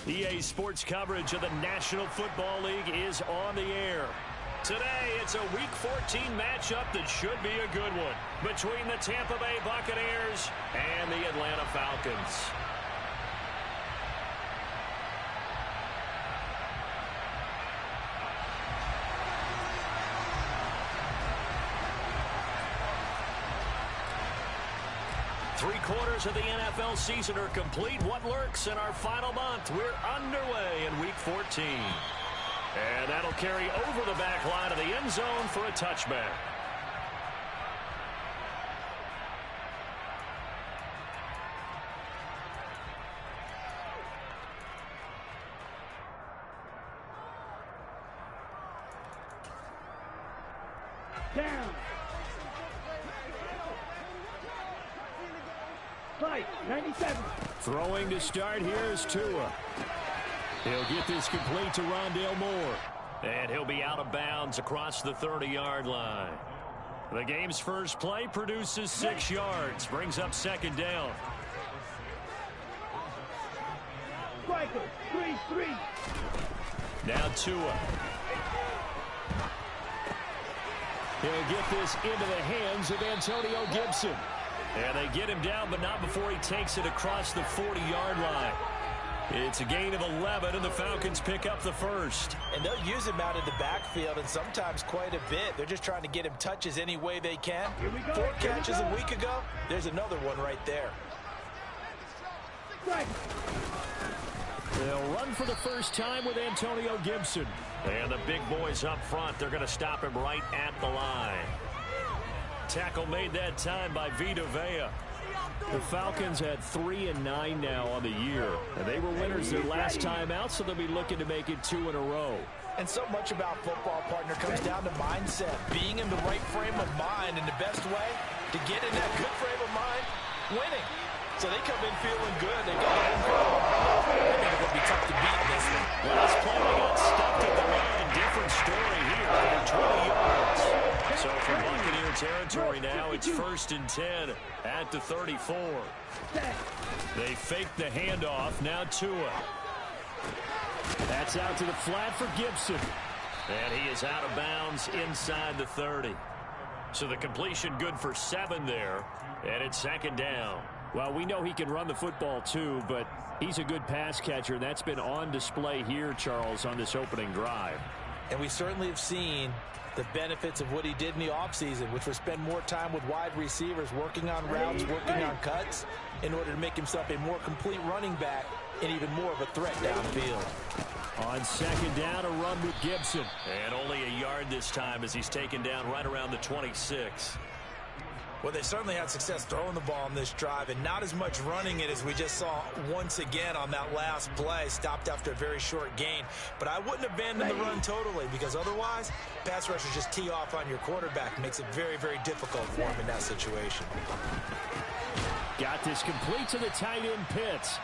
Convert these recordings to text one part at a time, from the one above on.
EA Sports coverage of the National Football League is on the air. Today, it's a Week 14 matchup that should be a good one between the Tampa Bay Buccaneers and the Atlanta Falcons. Three-quarters of the NFL season are complete. What lurks in our final month? We're underway in Week 14. And that'll carry over the back line of the end zone for a touchback. Down. Fight, 97. Throwing to start here is Tua. He'll get this complete to Rondale Moore. And he'll be out of bounds across the 30-yard line. The game's first play produces 6 yards. Brings up second down. Striker, 3-3. Now Tua. He'll get this into the hands of Antonio Gibson. And they get him down, but not before he takes it across the 40-yard line. It's a gain of 11, and the Falcons pick up the first. And they'll use him out in the backfield, and sometimes quite a bit. They're just trying to get him touches any way they can. 4 catches a week ago. There's another one right there. Right. They'll run for the first time with Antonio Gibson. And the big boys up front, they're going to stop him right at the line. Tackle made that time by Vita Vea. The Falcons had 3-9 now on the year. And they were winners their last time out, so they'll be looking to make it 2 in a row. And so much about football, partner, comes down to mindset. Being in the right frame of mind, and the best way to get in that good frame of mind, winning. So they come in feeling good. They go home feeling I think it's going to be tough to beat this one. Last play, they got stuffed at the line. Different story here. Under 20 yards. So from Buccaneer territory now, it's 1st and 10 at the 34. They fake the handoff. Now Tua. That's out to the flat for Gibson. And he is out of bounds inside the 30. So the completion good for 7 there. And it's second down. Well, we know he can run the football too, but he's a good pass catcher. And that's been on display here, Charles, on this opening drive. And we certainly have seen the benefits of what he did in the offseason, which was spend more time with wide receivers, working on routes, working on cuts, in order to make himself a more complete running back and even more of a threat downfield. On second down, a run with Gibson. And only a yard this time as he's taken down right around the 26. Well, they certainly had success throwing the ball on this drive, and not as much running it as we just saw once again on that last play. Stopped after a very short gain. But I wouldn't abandon the run totally, because otherwise, pass rushers just tee off on your quarterback. Makes it very, very difficult for him in that situation. Got this complete to the tight end Pitts.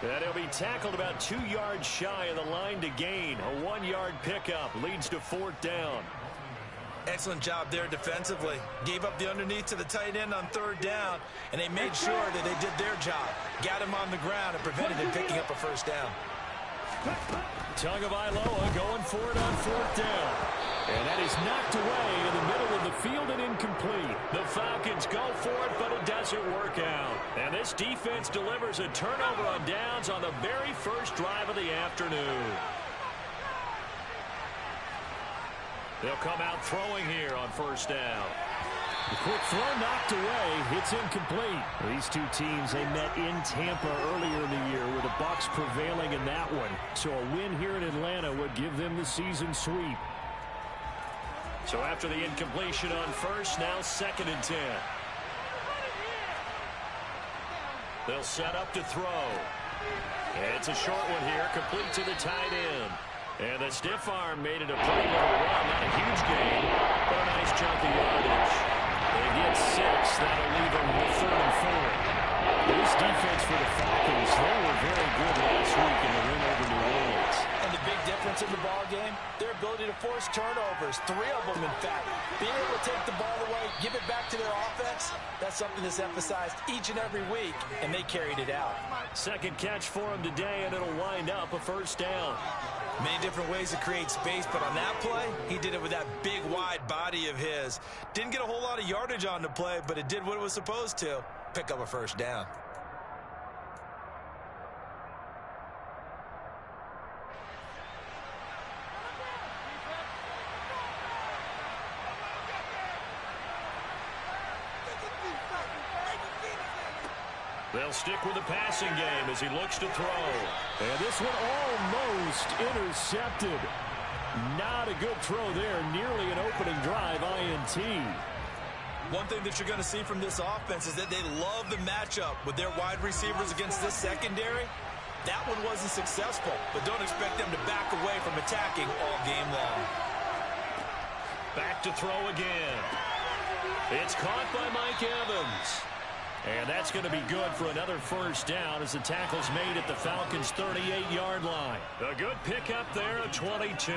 And he'll be tackled about 2 yards shy of the line to gain. A 1-yard pickup leads to 4th down. Excellent job there defensively. Gave up the underneath to the tight end on 3rd down, and they made sure that they did their job. Got him on the ground and prevented him picking up a 1st down. Tagovailoa going for it on 4th down. And that is knocked away in the middle of the field and incomplete. The Falcons go for it, but it doesn't work out. And this defense delivers a turnover on downs on the very first drive of the afternoon. They'll come out throwing here on 1st down. The quick throw knocked away. It's incomplete. These two teams, they met in Tampa earlier in the year with the Bucs prevailing in that one. So a win here in Atlanta would give them the season sweep. So after the incompletion on 1st, now 2nd and 10. They'll set up to throw. It's a short one here, complete to the tight end. And the stiff arm made it a pretty little run. Not a huge gain, but a nice chunk of yardage. They get 6. That'll leave them with 3rd and 4. This defense for the Falcons, they were very good last week in the win over New Orleans. And the big difference in the ball game, their ability to force turnovers, 3 of them in fact. Being able to take the ball away, give it back to their offense, that's something that's emphasized each and every week, and they carried it out. Second catch for him today, and it'll wind up a first down. Many different ways to create space, but on that play, he did it with that big, wide body of his. Didn't get a whole lot of yardage on the play, but it did what it was supposed to, pick up a first down. They'll stick with the passing game as he looks to throw. And this one almost intercepted. Not a good throw there. Nearly an opening drive INT. One thing that you're going to see from this offense is that they love the matchup with their wide receivers against this secondary. That one wasn't successful, but don't expect them to back away from attacking all game long. Back to throw again. It's caught by Mike Evans. And that's going to be good for another first down as the tackle's made at the Falcons' 38-yard line. A good pickup there at 22.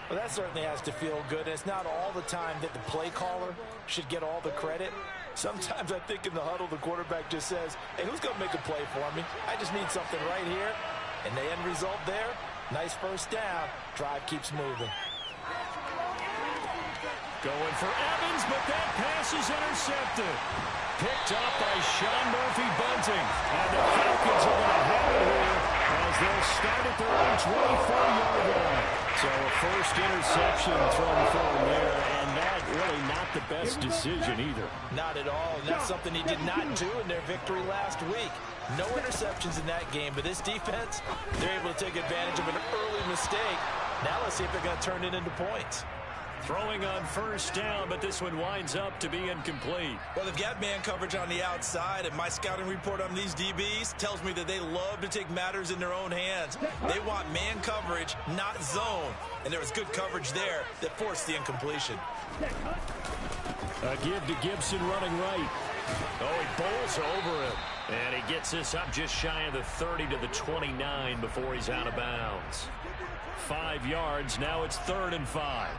Well, that certainly has to feel good. And it's not all the time that the play caller should get all the credit. Sometimes I think in the huddle, the quarterback just says, hey, who's going to make a play for me? I just need something right here. And the end result there, nice first down. Drive keeps moving. Going for Evans, but that pass is intercepted. Picked up by Sean Murphy-Bunting. And the Falcons are going to have it here as they'll start at their own 24-yard line. So a first interception thrown for him there, and that really not the best decision either. Not at all, and that's something he did not do in their victory last week. No interceptions in that game, but this defense, they're able to take advantage of an early mistake. Now let's see if they're going to turn it into points. Throwing on first down, but this one winds up to be incomplete. Well, they've got man coverage on the outside, and my scouting report on these DBs tells me that they love to take matters in their own hands. They want man coverage, not zone. And there was good coverage there that forced the incompletion. A give to Gibson running right. Oh, he bowls over him. And he gets this up just shy of the 30 to the 29 before he's out of bounds. 5 yards, now it's 3rd and 5.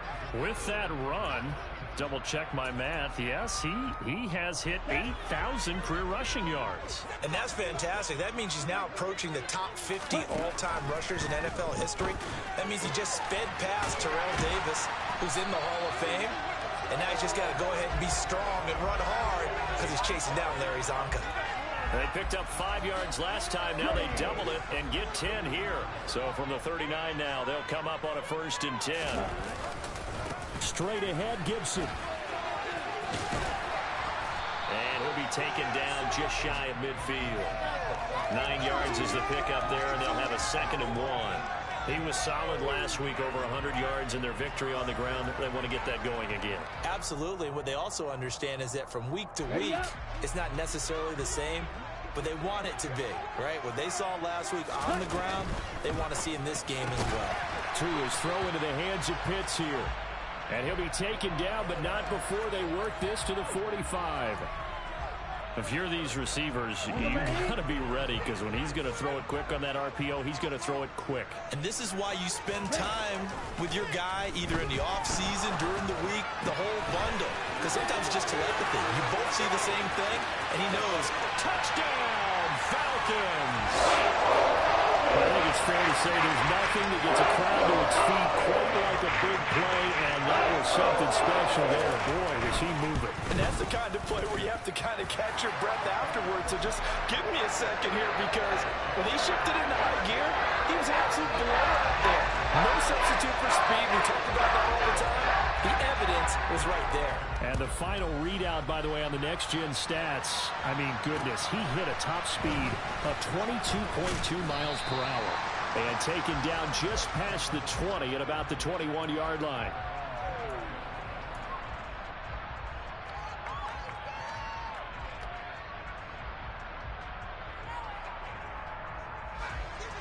With that run, double check my math, yes, he has hit 8,000 career rushing yards. And that's fantastic. That means he's now approaching the top 50 all-time rushers in NFL history. That means he just sped past Terrell Davis, who's in the Hall of Fame. And now he's just got to go ahead and be strong and run hard because he's chasing down Larry Zonka. They picked up 5 yards last time. Now they double it and get 10 here. So from the 39 now, they'll come up on a 1st and 10. Straight ahead, Gibson. And he'll be taken down just shy of midfield. 9 yards is the pickup there, and they'll have a 2nd and 1. He was solid last week, over 100 yards in their victory on the ground. They want to get that going again. Absolutely. What they also understand is that from week to week, it's not necessarily the same, but they want it to be, right? What they saw last week on the ground, they want to see in this game as well. Tua is throw into the hands of Pitts here. And he'll be taken down, but not before they work this to the 45. If you're these receivers, you got to be ready, because when he's going to throw it quick on that RPO, he's going to throw it quick. And this is why you spend time with your guy either in the offseason, during the week, the whole bundle. Because sometimes it's just telepathy. You both see the same thing, and he knows. Touchdown, Falcons! I think it's fair to say there's nothing that gets a crowd to its feet quite like a big play, and that was something special there. Boy, was he moving. And that's the kind of play where you have to kind of catch your breath afterwards. So just give me a second here, because when he shifted into high gear, he was absolute blowout out there. No substitute for speed. We talk about that all the time. The evidence was right there. And the final readout, by the way, on the next-gen stats, I mean, goodness, he hit a top speed of 22.2 miles per hour and taken down just past the 20 at about the 21-yard line.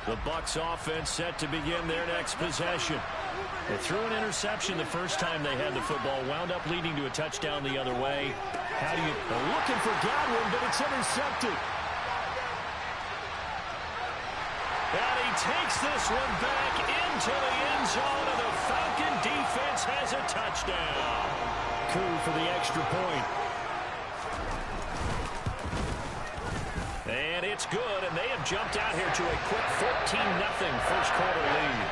The Bucs offense set to begin their next possession. They threw an interception the first time they had the football, wound up leading to a touchdown the other way. They're looking for Godwin, but it's intercepted. And he takes this one back into the end zone, and the Falcon defense has a touchdown. Coup for the extra point. And it's good, and they have jumped out here to a quick 14-0 first quarter lead.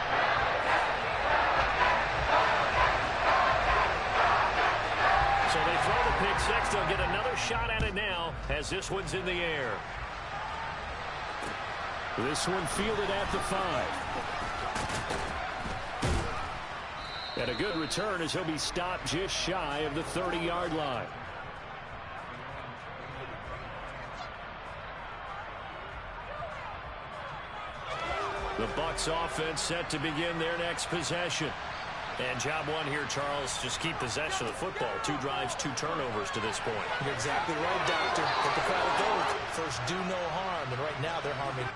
So they throw the pick six. They'll get another shot at it now as this one's in the air. This one fielded at the 5. And a good return as he'll be stopped just shy of the 30-yard line. The Bucs offense set to begin their next possession. And job one here, Charles, just keep possession of the football. 2 drives, 2 turnovers to this point. You're exactly right, Doctor. But the crowd goes, first do no harm, and right now they're harming.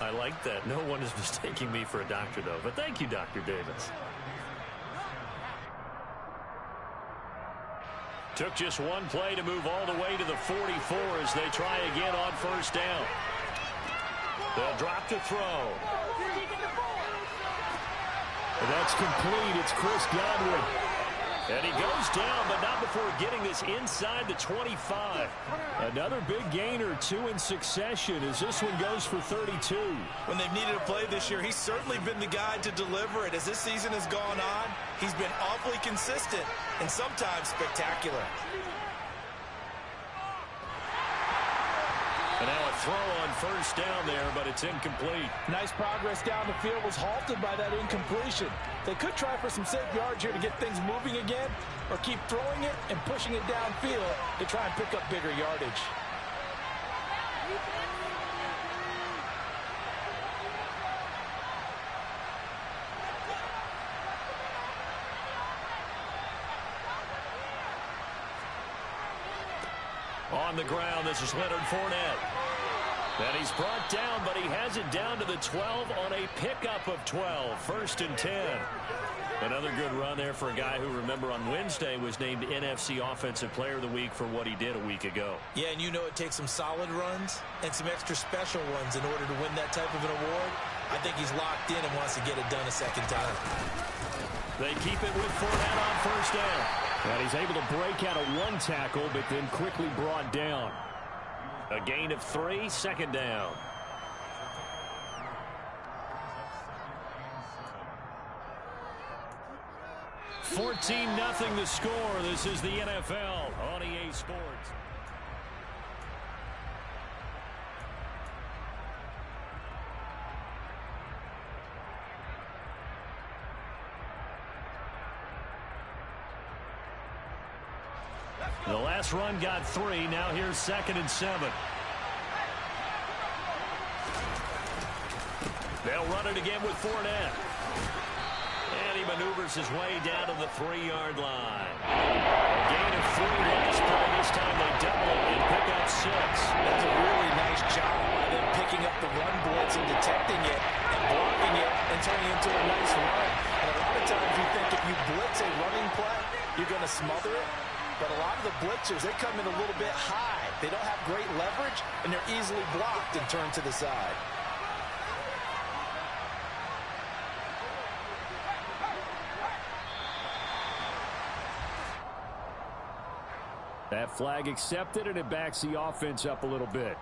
I like that. No one is mistaking me for a doctor, though. But thank you, Dr. Davis. Took just one play to move all the way to the 44 as they try again on first down. They'll drop to throw. And that's complete. It's Chris Godwin. And he goes down, but not before getting this inside the 25. Another big gain or 2 in succession as this one goes for 32. When they've needed a play this year, he's certainly been the guy to deliver it. As this season has gone on, he's been awfully consistent and sometimes spectacular. And now a throw on first down there, but it's incomplete. Nice progress down the field, was halted by that incompletion. They could try for some safe yards here to get things moving again, or keep throwing it and pushing it downfield to try and pick up bigger yardage. On the ground, this is Leonard Fournette. And he's brought down, but he has it down to the 12 on a pickup of 12. 1st and 10. Another good run there for a guy who, remember, on Wednesday was named NFC Offensive Player of the Week for what he did a week ago. Yeah, and you know it takes some solid runs and some extra special ones in order to win that type of an award. I think he's locked in and wants to get it done a second time. They keep it with Fournette on first down. And he's able to break out of 1 tackle, but then quickly brought down. A gain of 3, 2nd down. $14-0 the score. This is the NFL on EA Sports. The last run got 3. Now here's 2nd and 7. They'll run it again with Fournette. And he maneuvers his way down to the 3-yard line. A gain of 3 last play. This time they double it and pick up 6. That's a really nice job by them picking up the run blitz and detecting it and blocking it and turning it into a nice run. And a lot of times you think if you blitz a running play, you're going to smother it. But a lot of the blitzers, they come in a little bit high. They don't have great leverage, and they're easily blocked and turned to the side. That flag accepted, and it backs the offense up a little bit.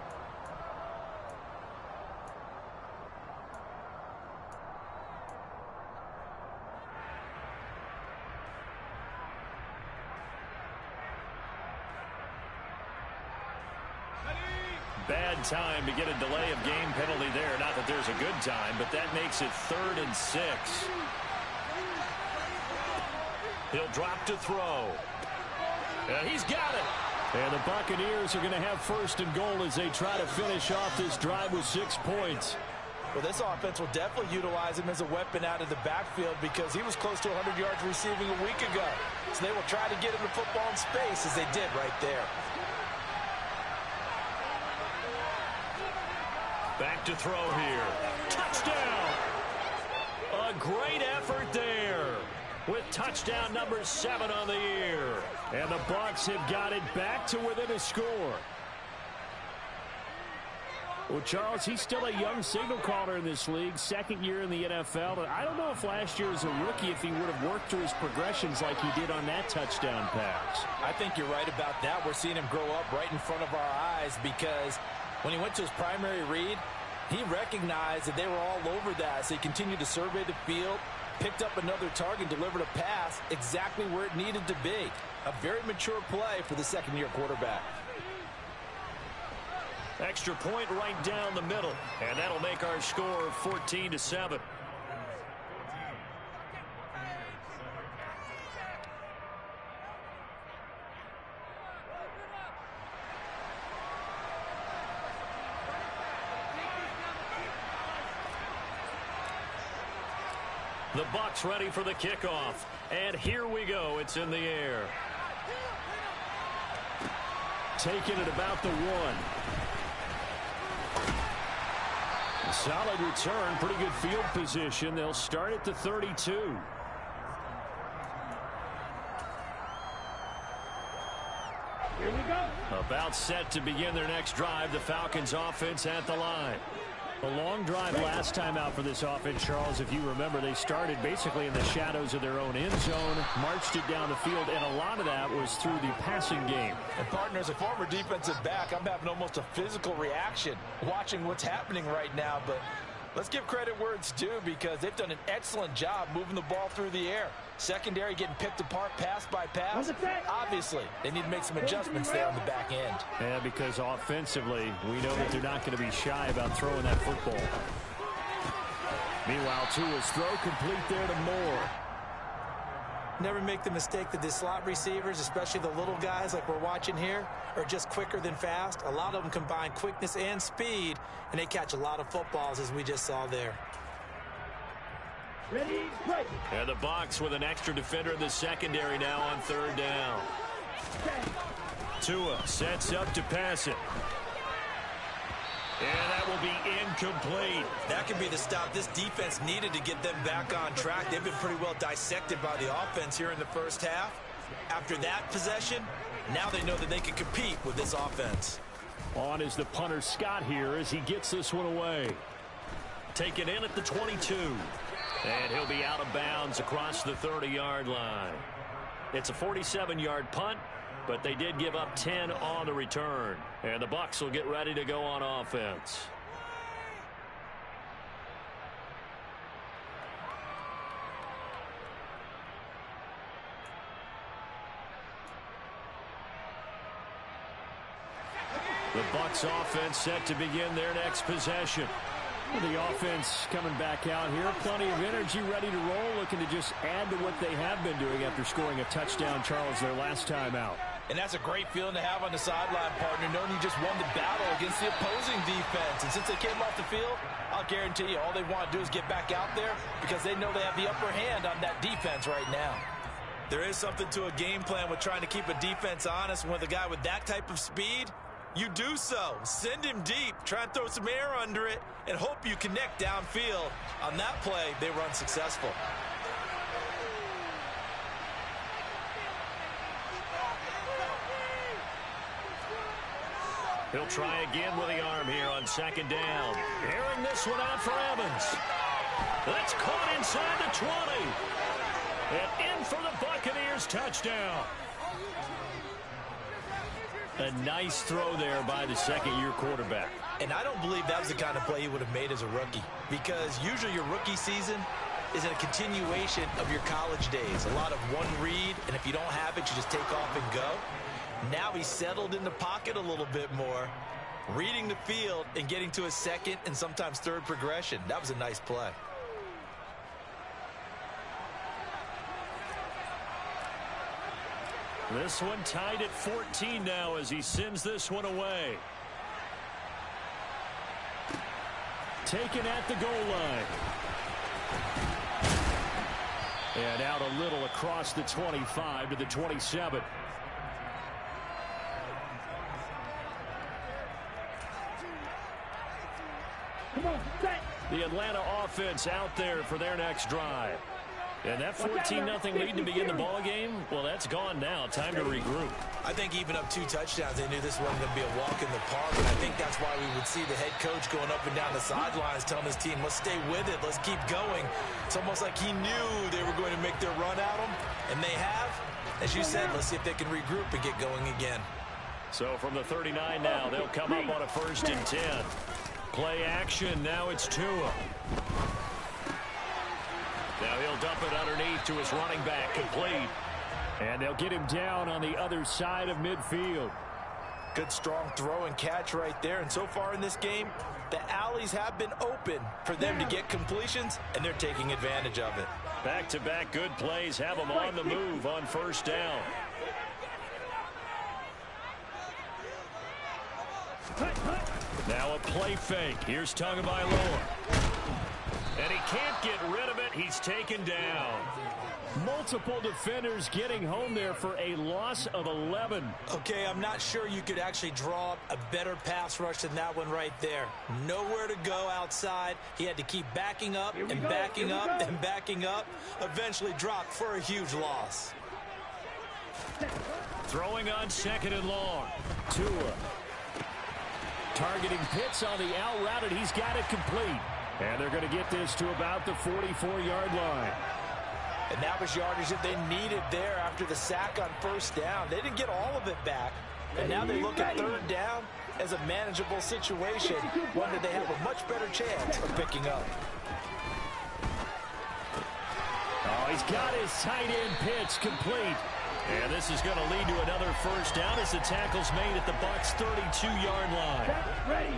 Bad time to get a delay of game penalty there. Not that there's a good time, but that makes it 3rd and 6. He'll drop to throw. He's got it. And the Buccaneers are going to have 1st and goal as they try to finish off this drive with 6 points. Well, this offense will definitely utilize him as a weapon out of the backfield because he was close to 100 yards receiving a week ago. So they will try to get him the football in space as they did right there. Back to throw here. Touchdown! A great effort there with touchdown number 7 on the year. And the Bucs have got it back to within a score. Well, Charles, he's still a young signal caller in this league, 2nd year in the NFL. But I don't know if last year as a rookie, if he would have worked through his progressions like he did on that touchdown pass. I think you're right about that. We're seeing him grow up right in front of our eyes because when he went to his primary read, he recognized that they were all over that. So he continued to survey the field, picked up another target, delivered a pass exactly where it needed to be. A very mature play for the 2nd-year quarterback. Extra point right down the middle, and that'll make our score 14-7. The Bucs ready for the kickoff, and here we go. It's in the air. Taking it about the 1. Solid return, pretty good field position. They'll start at the 32. Here we go. About set to begin their next drive. The Falcons offense at the line. A long drive last time out for this offense, Charles. If you remember, they started basically in the shadows of their own end zone, marched it down the field, and a lot of that was through the passing game. And, partner, as a former defensive back, I'm having almost a physical reaction watching what's happening right now. But let's give credit where it's due because they've done an excellent job moving the ball through the air. Secondary getting picked apart pass by pass. Obviously, they need to make some adjustments there on the back end. Yeah, because offensively, we know that they're not going to be shy about throwing that football. Meanwhile, Tua's throw complete there to Moore. Never make the mistake that the slot receivers, especially the little guys like we're watching here, are just quicker than fast. A lot of them combine quickness and speed, and they catch a lot of footballs as we just saw there. Ready, play. And the Bucs with an extra defender in the secondary now on 3rd down. Tua sets up to pass it. And that will be incomplete. That could be the stop this defense needed to get them back on track. They've been pretty well dissected by the offense here in the first half. After that possession, now they know that they can compete with this offense. On is the punter Scott here as he gets this one away. Taken in at the 22. And he'll be out of bounds across the 30-yard line. It's a 47-yard punt, but they did give up 10 on the return. And the Bucs will get ready to go on offense. The Bucs offense set to begin their next possession. The offense coming back out here. Plenty of energy, ready to roll, looking to just add to what they have been doing after scoring a touchdown, Charles, their last time out. And that's a great feeling to have on the sideline, partner, knowing you just won the battle against the opposing defense. And since they came off the field, I'll guarantee you all they want to do is get back out there because they know they have the upper hand on that defense right now. There is something to a game plan with trying to keep a defense honest. With a guy with that type of speed, you do so. Send him deep. Try and throw some air under it and hope you connect downfield. On that play, they were unsuccessful. He'll try again with the arm here on 2nd down. Airing this one out for Evans. That's caught inside the 20. And in for the Buccaneers touchdown. A nice throw there by the 2nd-year quarterback. And I don't believe that was the kind of play he would have made as a rookie, because usually your rookie season is a continuation of your college days. A lot of one read, and if you don't have it, you just take off and go. Now he's settled in the pocket a little bit more, reading the field and getting to a second and sometimes third progression. That was a nice play. This one tied at 14 now as he sends this one away. Taken at the goal line. And out a little across the 25 to the 27. Come on, set. The Atlanta offense out there for their next drive. And that 14-0 lead to begin the ball game, well, that's gone now. Time to regroup. I think even up 2 touchdowns, they knew this wasn't going to be a walk in the park, and I think that's why we would see the head coach going up and down the sidelines telling his team, let's stay with it, let's keep going. It's almost like he knew they were going to make their run at him, and they have. As you said, let's see if they can regroup and get going again. So from the 39 now, they'll come up on a 1st and 10. Play action, now it's Tua. Now he'll dump it underneath to his running back, complete. And they'll get him down on the other side of midfield. Good strong throw and catch right there. And so far in this game, the alleys have been open for them to get completions, and they're taking advantage of it. Back-to-back good plays have them on the move on 1st down. Now a play fake. Here's Tagovailoa. And he can't get rid of it. He's taken down. Multiple defenders getting home there for a loss of 11. Okay, I'm not sure you could actually draw up a better pass rush than that one right there. Nowhere to go outside. He had to keep backing up and backing up and backing up. Eventually dropped for a huge loss. Throwing on 2nd and long. Tua. Targeting Pitts on the out route, and he's got it complete. And they're going to get this to about the 44-yard line. And that was yardage that they needed there after the sack on 1st down. They didn't get all of it back. And now they look at 3rd down as a manageable situation, one that they have a much better chance of picking up. Oh, he's got his tight end Pitts complete. And this is going to lead to another 1st down as the tackle's made at the Bucs' 32-yard line. Ready.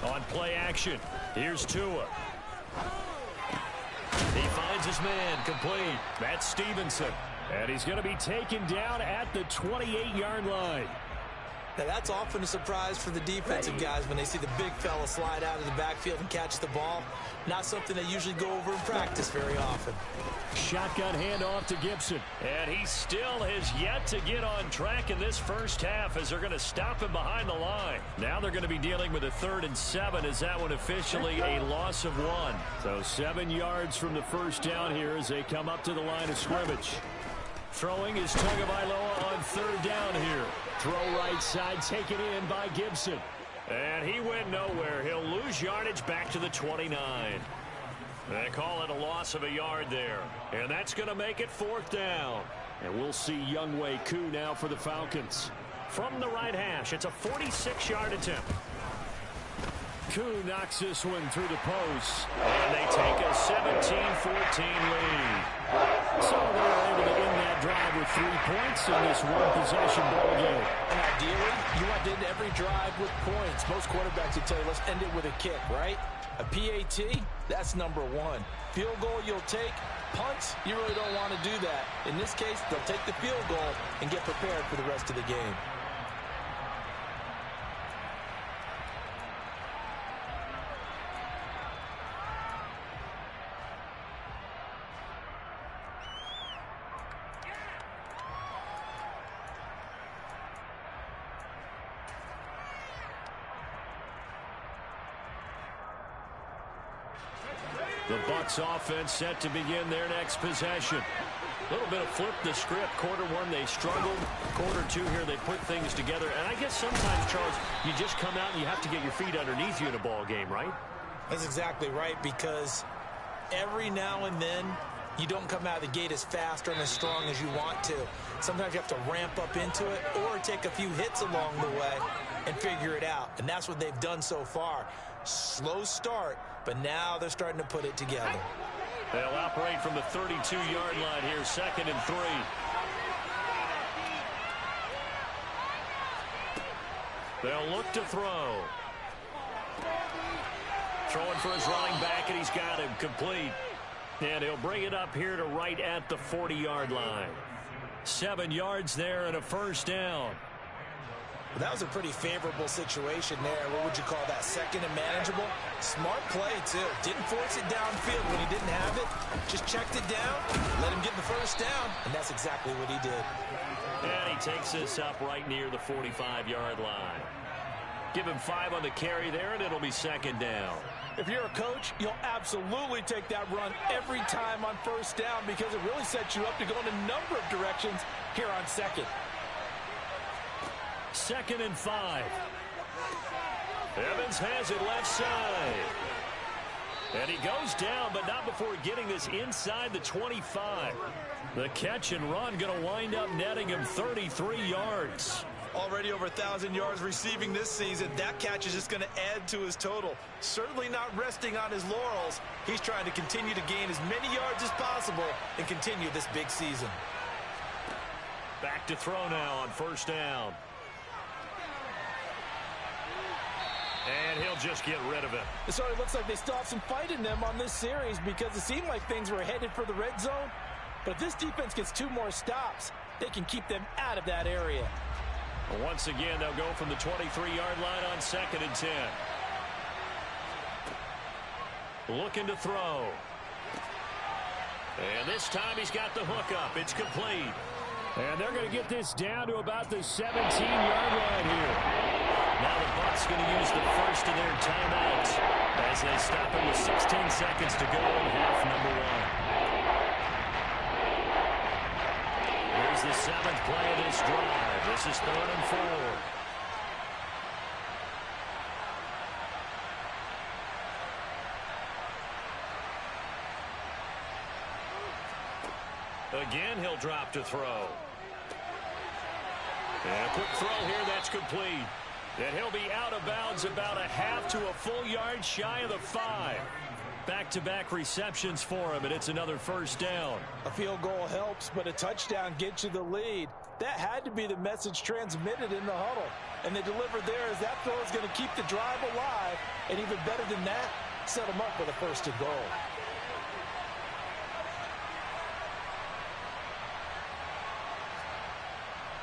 On play action, here's Tua. He finds his man, complete. That's Stevenson. And he's going to be taken down at the 28-yard line. Now, that's often a surprise for the defensive guys when they see the big fella slide out of the backfield and catch the ball. Not something they usually go over in practice very often. Shotgun handoff to Gibson. And he still has yet to get on track in this 1st half as they're going to stop him behind the line. Now they're going to be dealing with a 3rd and 7 as that one officially a loss of 1. So 7 yards from the 1st down here as they come up to the line of scrimmage. Throwing is Tagovailoa on 3rd down here. Throw right side taken in by Gibson. And he went nowhere. He'll lose yardage back to the 29. They call it a loss of a yard there. And that's going to make it 4th down. And we'll see Younghoe Koo now for the Falcons. From the right hash, it's a 46-yard attempt. Koo knocks this one through the post. And they take a 17-14 lead. So they were able to end that drive with 3 points in this one-possession ball game. And ideally, you want to end every drive with points. Most quarterbacks would tell you, let's end it with a kick, right? A PAT, that's number 1. Field goal you'll take. Punts, you really don't want to do that. In this case, they'll take the field goal and get prepared for the rest of the game. The Bucs offense set to begin their next possession. A little bit of flip the script. Quarter 1, they struggled. Quarter 2 here, they put things together. And I guess sometimes, Charles, you just come out and you have to get your feet underneath you in a ball game, right? That's exactly right, because every now and then you don't come out of the gate as fast or as strong as you want to. Sometimes you have to ramp up into it or take a few hits along the way and figure it out. And that's what they've done so far. Slow start, but now they're starting to put it together. They'll operate from the 32-yard line here, 2nd and 3. They'll look to throw. Throwing for his running back, and he's got him complete. And he'll bring it up here to right at the 40-yard line. 7 yards there and a first down. Well, that was a pretty favorable situation there. What would you call that? 2nd and manageable? Smart play, too. Didn't force it downfield when he didn't have it. Just checked it down, let him get the first down, and that's exactly what he did. And he takes this up right near the 45-yard line. Give him 5 on the carry there, and it'll be 2nd down. If you're a coach, you'll absolutely take that run every time on first down because it really sets you up to go in a number of directions here on 2nd. 2nd and 5. Evans has it left side. And he goes down, but not before getting this inside the 25. The catch and run going to wind up netting him 33 yards. Already over 1,000 yards receiving this season. That catch is just going to add to his total. Certainly not resting on his laurels. He's trying to continue to gain as many yards as possible and continue this big season. Back to throw now on first down. And he'll just get rid of it. It sort of looks like they still have some fight in them on this series because it seemed like things were headed for the red zone. But if this defense gets 2 more stops, they can keep them out of that area. Once again, they'll go from the 23-yard line on 2nd and 10. Looking to throw. And this time he's got the hook up. It's complete. And they're going to get this down to about the 17-yard line here. Now the Bucs going to use the first of their timeouts as they stop him with 16 seconds to go in half number 1. Here's the 7th play of this drive. This is 3rd and 4. Again, he'll drop to throw. And a quick throw here, that's complete. And he'll be out of bounds about a half to a full yard shy of the 5. Back-to-back receptions for him, and it's another first down. A field goal helps, but a touchdown gets you the lead. That had to be the message transmitted in the huddle. And they delivered there as that throw is going to keep the drive alive. And even better than that, set them up with a 1st and goal.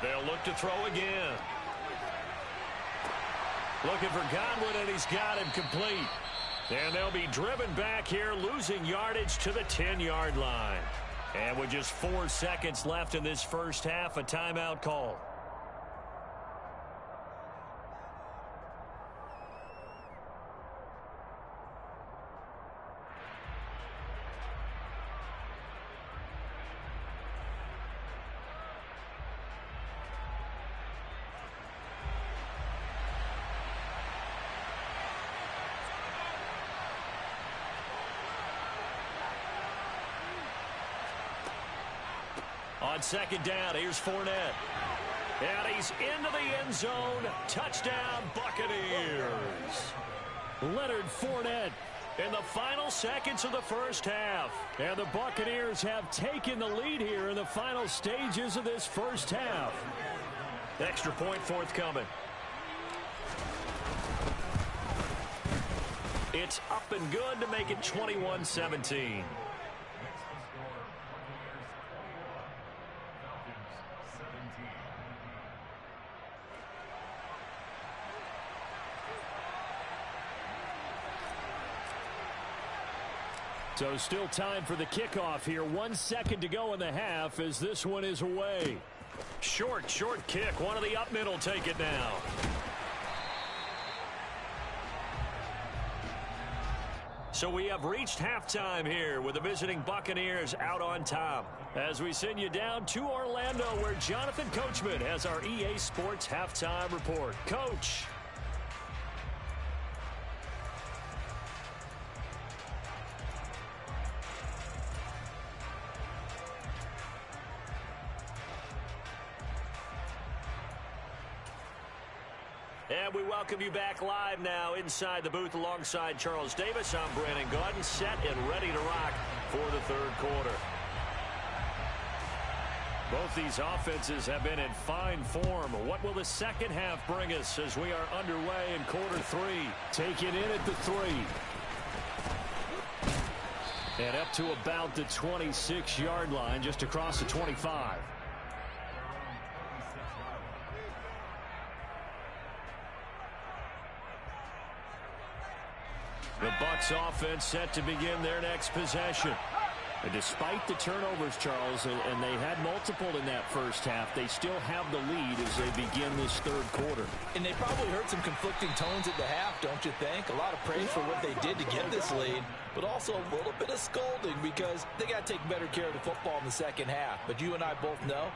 They'll look to throw again. Looking for Godwin, and he's got him complete. And they'll be driven back here, losing yardage to the 10-yard line. And with just 4 seconds left in this first half, a timeout call. On 2nd down, here's Fournette. And he's into the end zone. Touchdown, Buccaneers. Leonard Fournette in the final seconds of the first half. And the Buccaneers have taken the lead here in the final stages of this first half. Extra point forthcoming. It's up and good to make it 21-17. So still time for the kickoff here. 1 second to go in the half as this one is away. Short kick. One of the up mid will take it now. So we have reached halftime here with the visiting Buccaneers out on top. As we send you down to Orlando where Jonathan Coachman has our EA Sports halftime report. Coach. And we welcome you back live now inside the booth alongside Charles Davis. I'm Brandon Gaudin, set and ready to rock for the third quarter. Both these offenses have been in fine form. What will the second half bring us as we are underway in quarter three? Take it in at the 3. And up to about the 26-yard line, just across the 25. The Bucs offense set to begin their next possession. And despite the turnovers, Charles, and they had multiple in that first half, they still have the lead as they begin this third quarter. And they probably heard some conflicting tones at the half, don't you think? A lot of praise for what they did to get this lead, but also a little bit of scolding because they got to take better care of the football in the second half. But you and I both know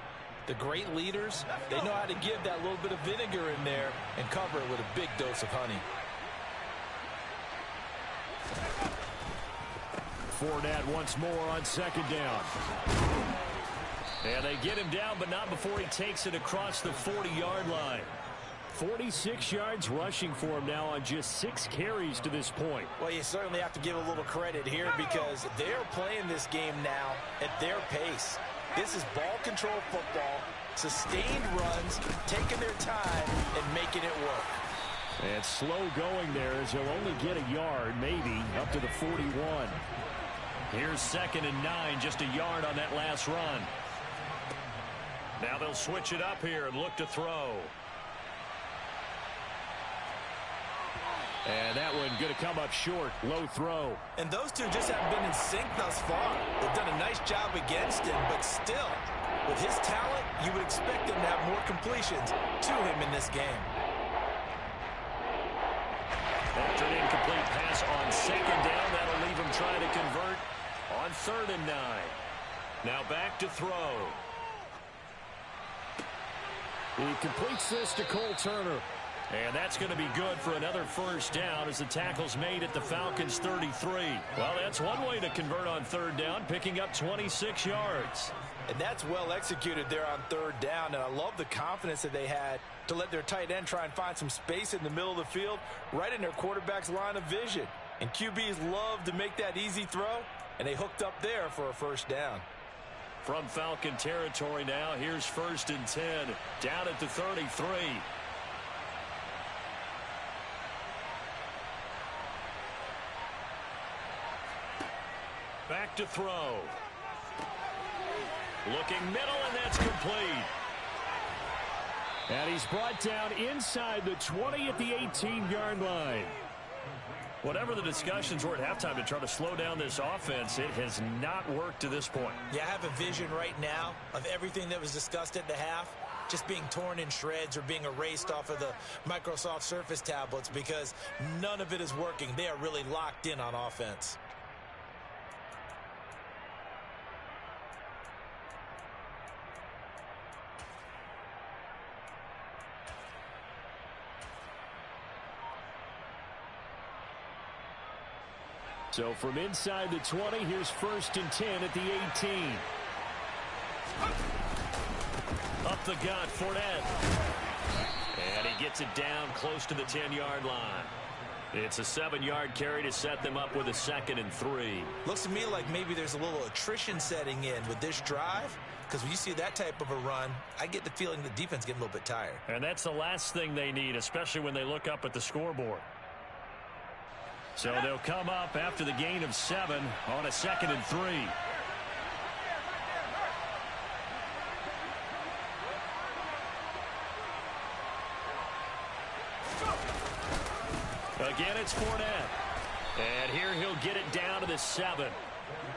the great leaders, they know how to give that little bit of vinegar in there and cover it with a big dose of honey. Fournette once more on second down. And they get him down, but not before he takes it across the 40-yard line. 46 yards rushing for him now on just 6 carries to this point. Well, you certainly have to give a little credit here because they're playing this game now at their pace. This is ball control football, sustained runs, taking their time and making it work. And slow going there as he'll only get a yard, maybe, up to the 41. Here's 2nd and 9, just a yard on that last run. Now they'll switch it up here and look to throw. And that one going to come up short, low throw. And those two just haven't been in sync thus far. They've done a nice job against him, but still, with his talent, you would expect him to have more completions to him in this game. After an incomplete pass on second down, that'll leave him trying to convert on 3rd and 9. Now back to throw. He completes this to Cole Turner. And that's going to be good for another first down as the tackle's made at the Falcons' 33. Well, that's one way to convert on 3rd down, picking up 26 yards. And that's well executed there on 3rd down. And I love the confidence that they had to let their tight end try and find some space in the middle of the field, right in their quarterback's line of vision. And QBs love to make that easy throw, and they hooked up there for a first down. From Falcon territory now, here's 1st and 10, down at the 33. Back to throw. Looking middle, and that's complete. And he's brought down inside the 20 at the 18-yard line. Whatever the discussions were at halftime to try to slow down this offense, it has not worked to this point. Yeah, I have a vision right now of everything that was discussed at the half just being torn in shreds or being erased off of the Microsoft Surface tablets because none of it is working. They are really locked in on offense. So from inside the 20, here's 1st and 10 at the 18. Up the gut, Fournette. And he gets it down close to the 10-yard line. It's a 7-yard carry to set them up with a 2nd and 3. Looks to me like maybe there's a little attrition setting in with this drive, because when you see that type of a run, I get the feeling the defense getting a little bit tired. And that's the last thing they need, especially when they look up at the scoreboard. So they'll come up after the gain of 7 on a 2nd and 3. Again, it's Fournette. And here he'll get it down to the 7.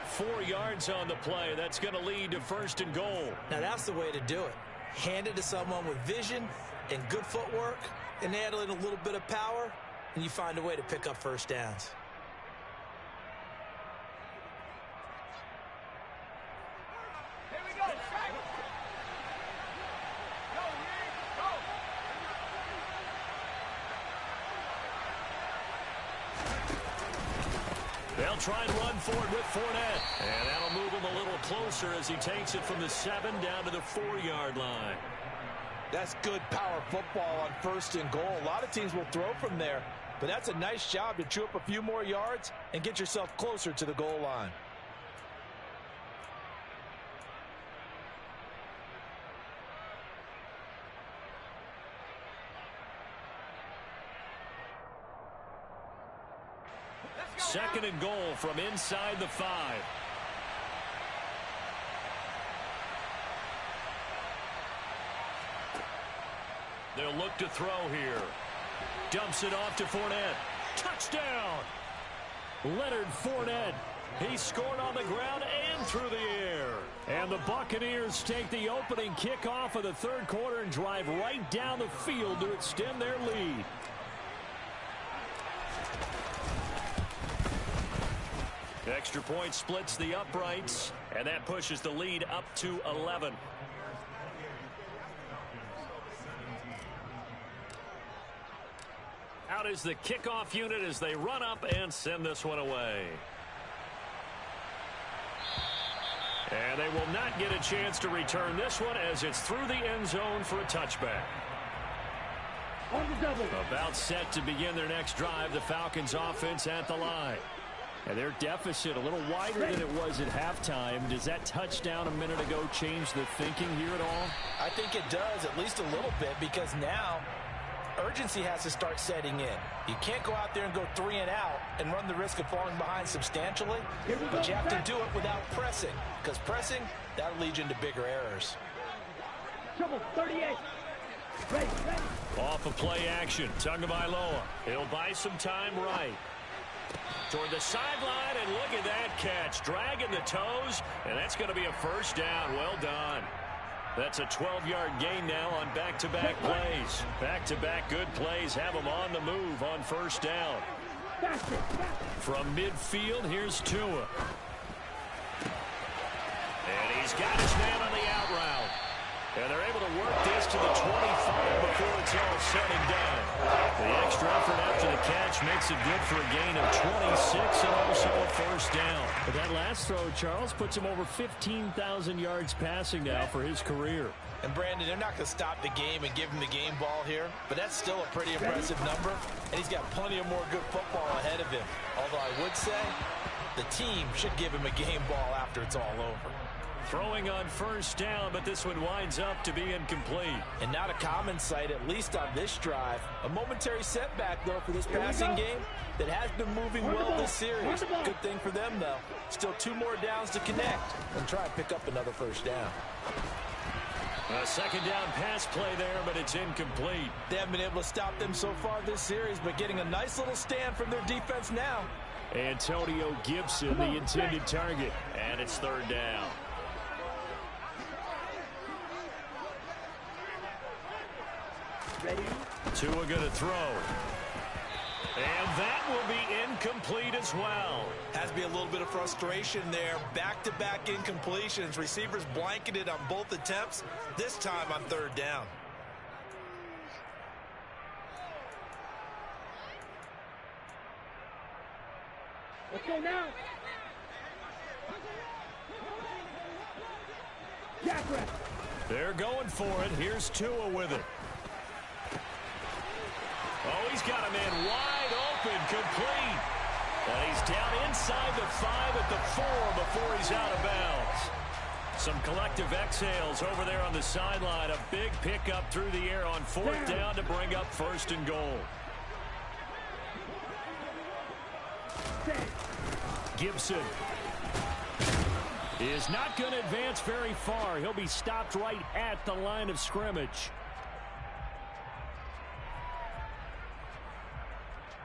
4 yards on the play. That's going to lead to 1st and goal. Now that's the way to do it. Hand it to someone with vision and good footwork, and add in a little bit of power, and you find a way to pick up first downs. They'll try and run forward with Fournette. And that'll move him a little closer as he takes it from the 7 down to the 4-yard line. That's good power football on 1st and goal. A lot of teams will throw from there, but that's a nice job to chew up a few more yards and get yourself closer to the goal line. Second and goal from inside the 5. They'll look to throw here. Dumps it off to Fournette. Touchdown! Leonard Fournette. He scored on the ground and through the air. And the Buccaneers take the opening kickoff of the 3rd quarter and drive right down the field to extend their lead. Extra point splits the uprights, and that pushes the lead up to 11. Out is the kickoff unit as they run up and send this one away. And they will not get a chance to return this one as it's through the end zone for a touchback. On the double. About set to begin their next drive, the Falcons offense at the line. And their deficit a little wider than it was at halftime. Does that touchdown a minute ago change the thinking here at all? I think it does, at least a little bit, because now urgency has to start setting in. You can't go out there and go 3 and out and run the risk of falling behind substantially, but you have to do it without pressing, because pressing, that'll lead you into bigger errors. Trouble 38. Ready. Off of play action, Tagovailoa. He'll buy some time right. Toward the sideline, and look at that catch. Dragging the toes, and that's going to be a first down. Well done. That's a 12-yard gain now on back-to-back plays. Back-to-back good plays have them on the move on first down. From midfield, here's Tua. And he's got his man on the out route. And they're able to work this to the 25 before it's all said and done. The extra effort after the catch makes it good for a gain of 26 and also a first down. But that last throw, Charles, puts him over 15,000 yards passing now for his career. And, Brandon, they're not going to stop the game and give him the game ball here, but that's still a pretty impressive number, and he's got plenty of more good football ahead of him. Although I would say the team should give him a game ball after it's all over. Throwing on first down, but this one winds up to be incomplete. And not a common sight, at least on this drive. A momentary setback, though, for this passing game that has been moving well this series. Good thing for them, though. Still 2 more downs to connect and try and pick up another first down. A second down pass play there, but it's incomplete. They haven't been able to stop them so far this series, but getting a nice little stand from their defense now. Antonio Gibson, the intended target, and it's third down. Ready. Tua going to throw. And that will be incomplete as well. Has to be a little bit of frustration there. Back-to-back incompletions. Receivers blanketed on both attempts, this time on third down. Let's go now. Jackrabbit. They're going for it. Here's Tua with it. Oh, he's got a man wide open, complete. And he's down inside the 5 at the 4 before he's out of bounds. Some collective exhales over there on the sideline. A big pickup through the air on fourth down to bring up first and goal. Gibson is not going to advance very far. He'll be stopped right at the line of scrimmage.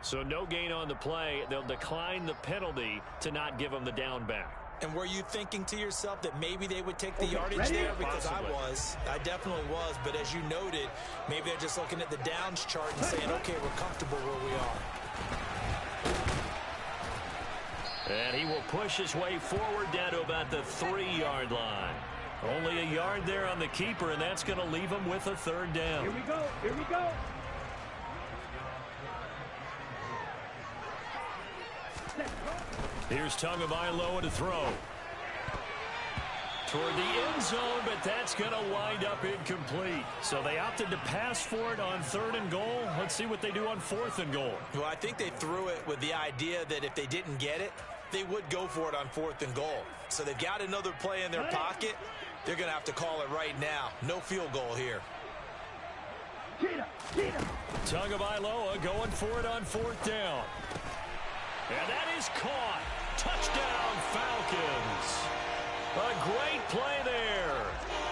So no gain on the play. They'll decline the penalty to not give him the down back. And were you thinking to yourself that maybe they would take the yardage there? Because Possibly. I definitely was. But as you noted, maybe they're just looking at the downs chart and saying, okay, we're comfortable where we are. And he will push his way forward down to about the 3-yard line. Only a yard there on the keeper, and that's going to leave him with a third down. Here we go. Here we go. Here's Tagovailoa to throw. toward the end zone, but that's going to wind up incomplete. So they opted to pass for it on 3rd and goal. Let's see what they do on 4th and goal. Well, I think they threw it with the idea that if they didn't get it, they would go for it on 4th and goal. So they've got another play in their pocket. They're going to have to call it right now. No field goal here. Tagovailoa going for it on 4th down. And that is caught. Touchdown, Falcons. A great play there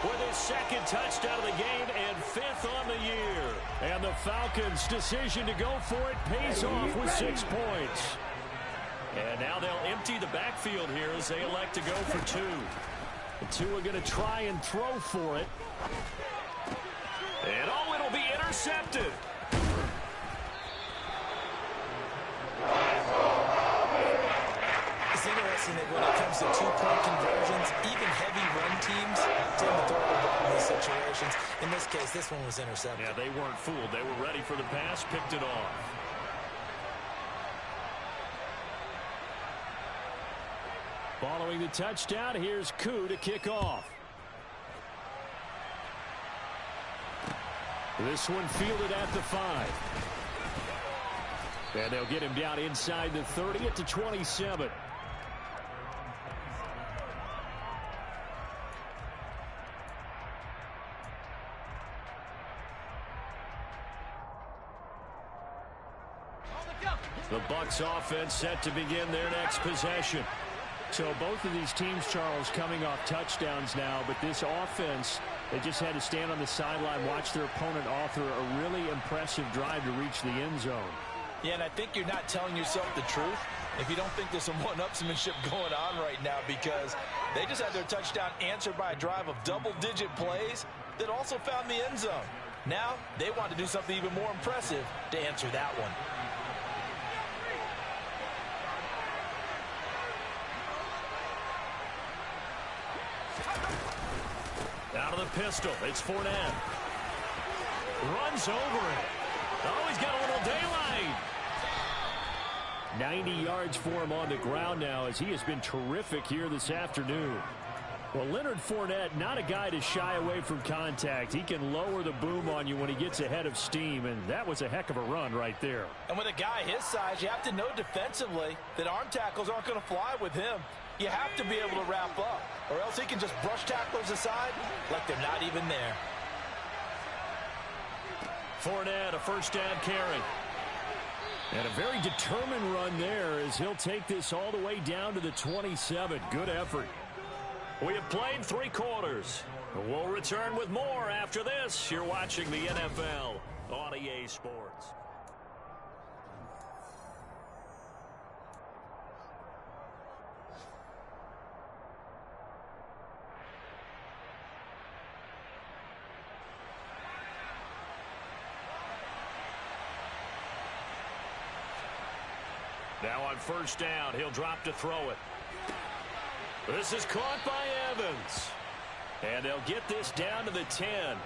with his 2nd touchdown of the game and 5th on the year. And the Falcons' decision to go for it pays off with 6 points. And now they'll empty the backfield here as they elect to go for 2. The 2 are going to try and throw for it. And oh, it'll be intercepted. It's interesting that when it comes to 2-point conversions, even heavy run teams tend to throw the ball in these situations. In this case, this one was intercepted. Yeah, they weren't fooled. They were ready for the pass, picked it off. Following the touchdown, here's Koo to kick off. This one fielded at the 5. And they'll get him down inside the 30 at the 27. The Bucs offense set to begin their next possession. So both of these teams, Charles, coming off touchdowns now, but this offense, they just had to stand on the sideline, watch their opponent author a really impressive drive to reach the end zone. Yeah, and I think you're not telling yourself the truth if you don't think there's some one-upsmanship going on right now, because they just had their touchdown answered by a drive of double-digit plays that also found the end zone. Now they want to do something even more impressive to answer that one. Out of the pistol, it's Fournette. Runs over it. Oh, he's got a little daylight. 90 yards for him on the ground now as he has been terrific here this afternoon. Well, Leonard Fournette, not a guy to shy away from contact. He can lower the boom on you when he gets ahead of steam, and that was a heck of a run right there. And with a guy his size, you have to know defensively that arm tackles aren't going to fly with him. You have to be able to wrap up, or else he can just brush tacklers aside like they're not even there. Fournette, a first down carry. And a very determined run there as he'll take this all the way down to the 27. Good effort. We have played 3 quarters. We'll return with more after this. You're watching the NFL on EA Sports. Now on first down, he'll drop to throw it. This is caught by Evans. And they'll get this down to the 10.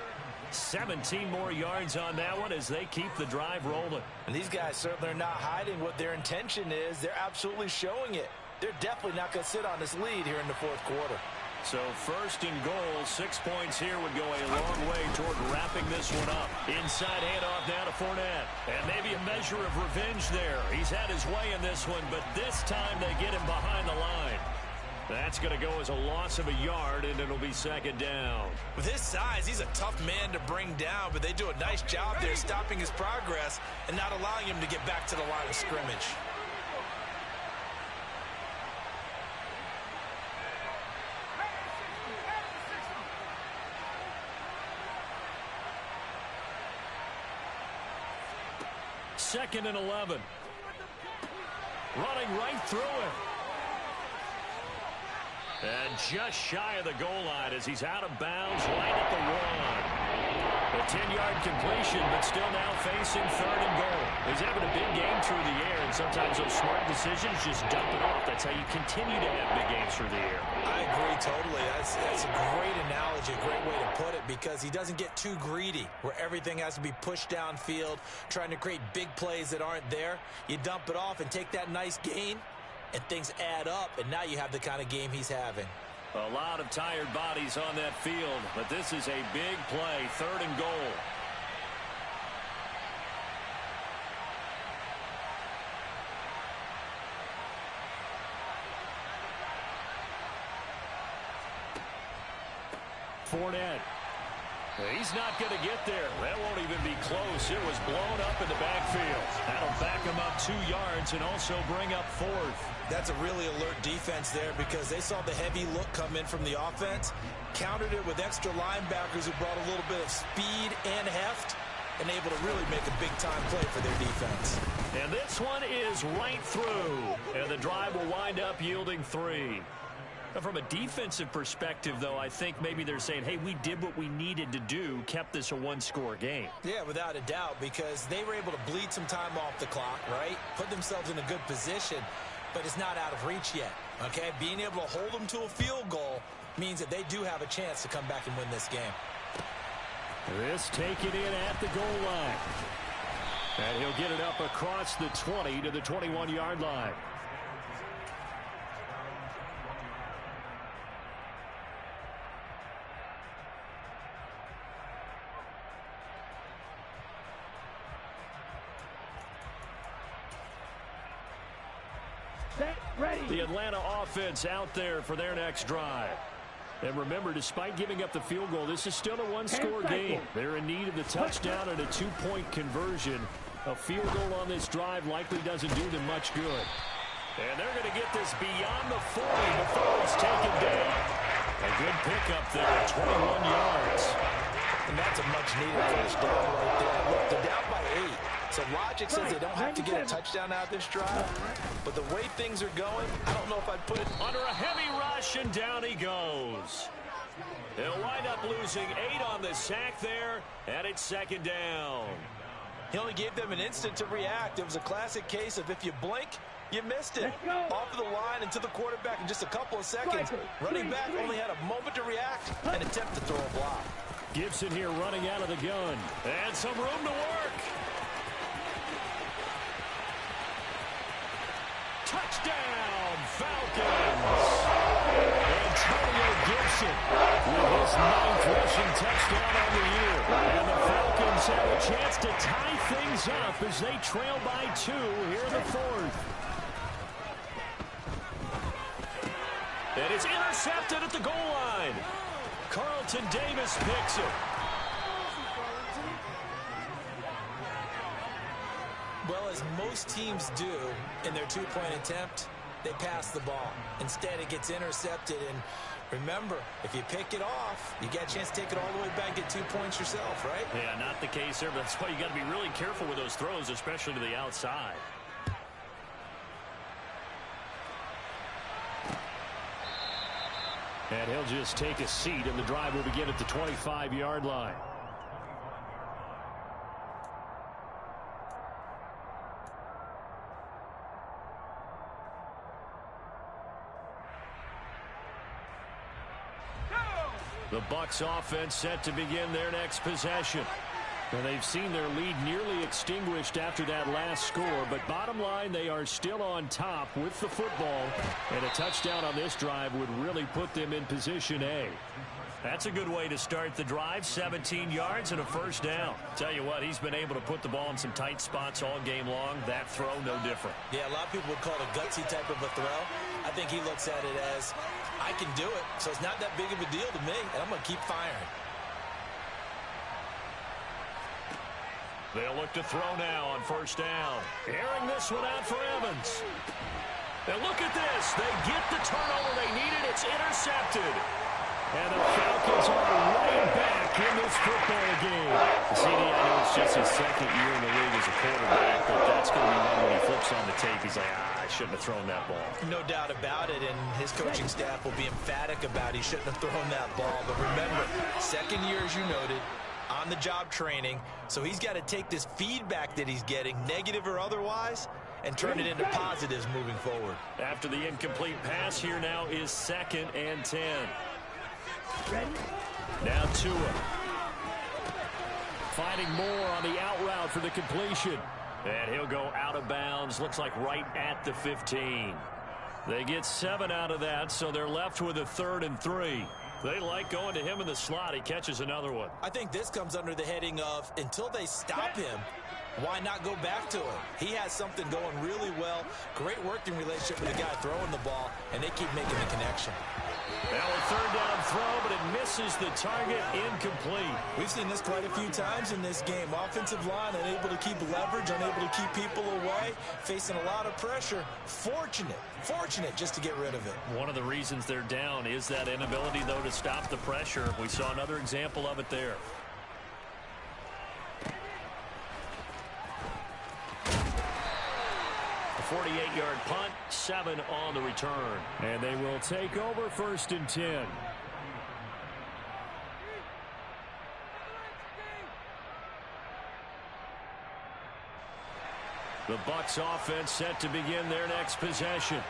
17 more yards on that one as they keep the drive rolling. And these guys certainly are not hiding what their intention is. They're absolutely showing it. They're definitely not going to sit on this lead here in the 4th quarter. So first and goal, 6 points here would go a long way toward wrapping this one up. Inside handoff now to Fournette. And maybe a measure of revenge there. He's had his way in this one, but this time they get him behind the line. That's going to go as a loss of a yard, and it'll be 2nd down. With his size, he's a tough man to bring down, but they do a nice job there stopping his progress and not allowing him to get back to the line of scrimmage. Second and 11. Running right through it. And just shy of the goal line as he's out of bounds right at the 1. A 10-yard completion, but still now facing 3rd and goal. He's having a big game through the air, and sometimes those smart decisions just dump it off. That's how you continue to have big games through the air. I agree totally. That's a great analogy, a great way to put it, because he doesn't get too greedy where everything has to be pushed downfield, trying to create big plays that aren't there. You dump it off and take that nice gain, and things add up, and now you have the kind of game he's having. A lot of tired bodies on that field, but this is a big play, 3rd and goal. Fournette. He's not going to get there. That won't even be close. It was blown up in the backfield. That'll back him up 2 yards and also bring up 4th. That's a really alert defense there because they saw the heavy look come in from the offense, countered it with extra linebackers who brought a little bit of speed and heft, and able to really make a big-time play for their defense. And this one is right through, and the drive will wind up yielding 3. From a defensive perspective, though, I think maybe they're saying, hey, we did what we needed to do, kept this a 1-score game. Yeah, without a doubt, because they were able to bleed some time off the clock, right? Put themselves in a good position, but it's not out of reach yet, okay? Being able to hold them to a field goal means that they do have a chance to come back and win this game. This taken in at the goal line. And he'll get it up across the 20 to the 21-yard line. The Atlanta offense out there for their next drive. And remember, despite giving up the field goal, this is still a 1-score game. They're in need of the touchdown and a 2-point conversion. A field goal on this drive likely doesn't do them much good. And they're going to get this beyond the 40 before it's taken down. A good pickup there, 21 yards. And that's a much-needed first down right there. Look, they're down by 8. So logic says they don't have to get a touchdown out of this drive. But the way things are going, I don't know if I'd put it under a heavy rush, and down he goes. He'll wind up losing 8 on the sack there, and it's 2nd down. He only gave them an instant to react. It was a classic case of if you blink, you missed it. Off of the line and to the quarterback in just a couple of seconds. Running back only had a moment to react and attempt to throw a block. Gibson here running out of the gun. And some room to work. Touchdown, Falcons! Antonio Gibson with his 9th rushing touchdown on the year. And the Falcons have a chance to tie things up as they trail by 2 here in the 4th. And it's intercepted at the goal line. Carlton Davis picks it. Well, as most teams do in their 2-point attempt, they pass the ball. Instead, it gets intercepted. And remember, if you pick it off, you get a chance to take it all the way back and get 2 points yourself, right? Yeah, not the case there, but that's why you got to be really careful with those throws, especially to the outside. And he'll just take a seat, and the drive will begin at the 25-yard line. The Bucs offense set to begin their next possession. And they've seen their lead nearly extinguished after that last score. But bottom line, they are still on top with the football. And a touchdown on this drive would really put them in position A. That's a good way to start the drive. 17 yards and a first down. Tell you what, he's been able to put the ball in some tight spots all game long. That throw, no different. Yeah, a lot of people would call it a gutsy type of a throw. I think he looks at it as, I can do it, so it's not that big of a deal to me, and I'm going to keep firing. They'll look to throw now on first down. Airing this one out for Evans. And look at this. They get the turnover they needed. It's intercepted. And the Falcons are right back in this football game. CD, I know it's just his 2nd year in the league as a quarterback, but that's going to be one when he flips on the tape. He's like, I shouldn't have thrown that ball. No doubt about it, and his coaching staff will be emphatic about he shouldn't have thrown that ball. But remember, 2nd year, as you noted, on-the-job training, so he's got to take this feedback that he's getting, negative or otherwise, and turn it into positives moving forward. After the incomplete pass, here now is 2nd and 10. Ready? Now Tua. Finding more on the out route for the completion. And he'll go out of bounds. Looks like right at the 15. They get 7 out of that, so they're left with a 3rd and 3. They like going to him in the slot. He catches another one. I think this comes under the heading of until they stop him, why not go back to him? He has something going really well. Great working relationship with the guy throwing the ball, and they keep making the connection. Now a 3rd down throw, but it misses the target, incomplete. We've seen this quite a few times in this game. Offensive line unable to keep leverage, unable to keep people away, facing a lot of pressure. Fortunate just to get rid of it. One of the reasons they're down is that inability, though, to stop the pressure. We saw another example of it there. A 48-yard punt, 7 on the return. And they will take over 1st and 10. The Bucs offense set to begin their next possession.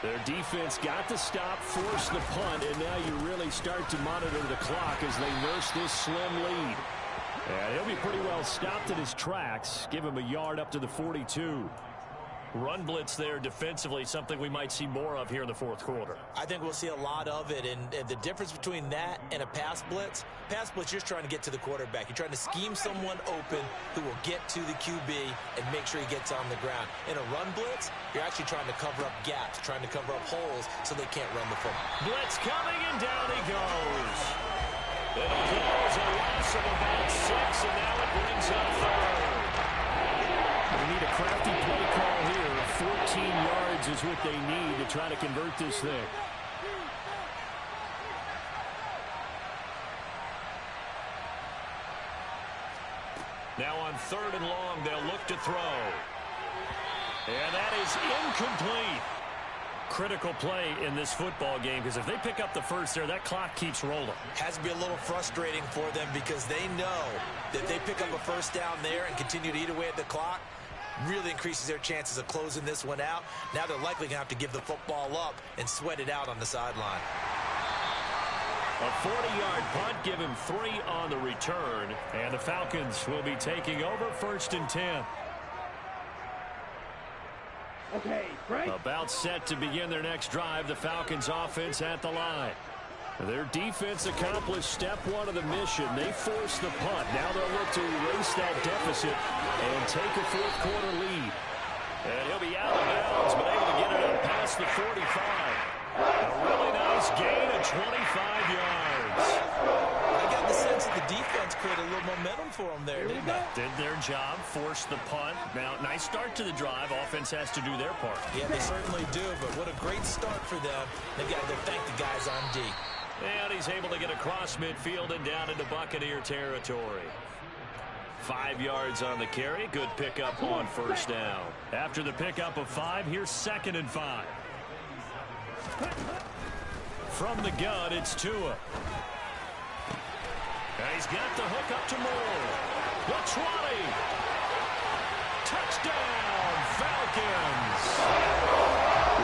Their defense got the stop, forced the punt, and now you really start to monitor the clock as they nurse this slim lead. And he'll be pretty well stopped in his tracks. Give him a yard up to the 42. Run blitz there defensively, something we might see more of here in the 4th quarter. I think we'll see a lot of it, and the difference between that and a pass blitz, you're just trying to get to the quarterback. You're trying to scheme someone open who will get to the QB and make sure he gets on the ground. In a run blitz, you're actually trying to cover up gaps, trying to cover up holes so they can't run the football. Blitz coming, and down he goes. It'll close a loss of about 6, and now it brings up 3rd. We need a crafty play call here. 14 yards is what they need to try to convert this thing. Now on 3rd and long, they'll look to throw. And that is incomplete. Critical play in this football game, because if they pick up the first there, that clock keeps rolling. Has to be a little frustrating for them because they know that they pick up a 1st down there and continue to eat away at the clock, really increases their chances of closing this one out. Now they're likely going to have to give the football up and sweat it out on the sideline. A 40-yard punt, give him 3 on the return, and the Falcons will be taking over 1st and 10. Okay, right. About set to begin their next drive, the Falcons offense at the line. Their defense accomplished step 1 of the mission. They forced the punt. Now they'll look to erase that deficit and take a 4th quarter lead. And he'll be out of bounds, but able to get it up past the 45. A really nice gain of 25 yards. I got the sense that the defense created a little momentum for them there, didn't they? Did their job, forced the punt. Now, nice start to the drive. Offense has to do their part. Yeah, they certainly do, but what a great start for them. They've got to thank the guys on D. And he's able to get across midfield and down into Buccaneer territory. 5 yards on the carry. Good pickup on 1st down. After the pickup of 5, here's 2nd and 5. From the gun, it's Tua. And he's got the hook up to Moore. The 20. Touchdown, Falcons.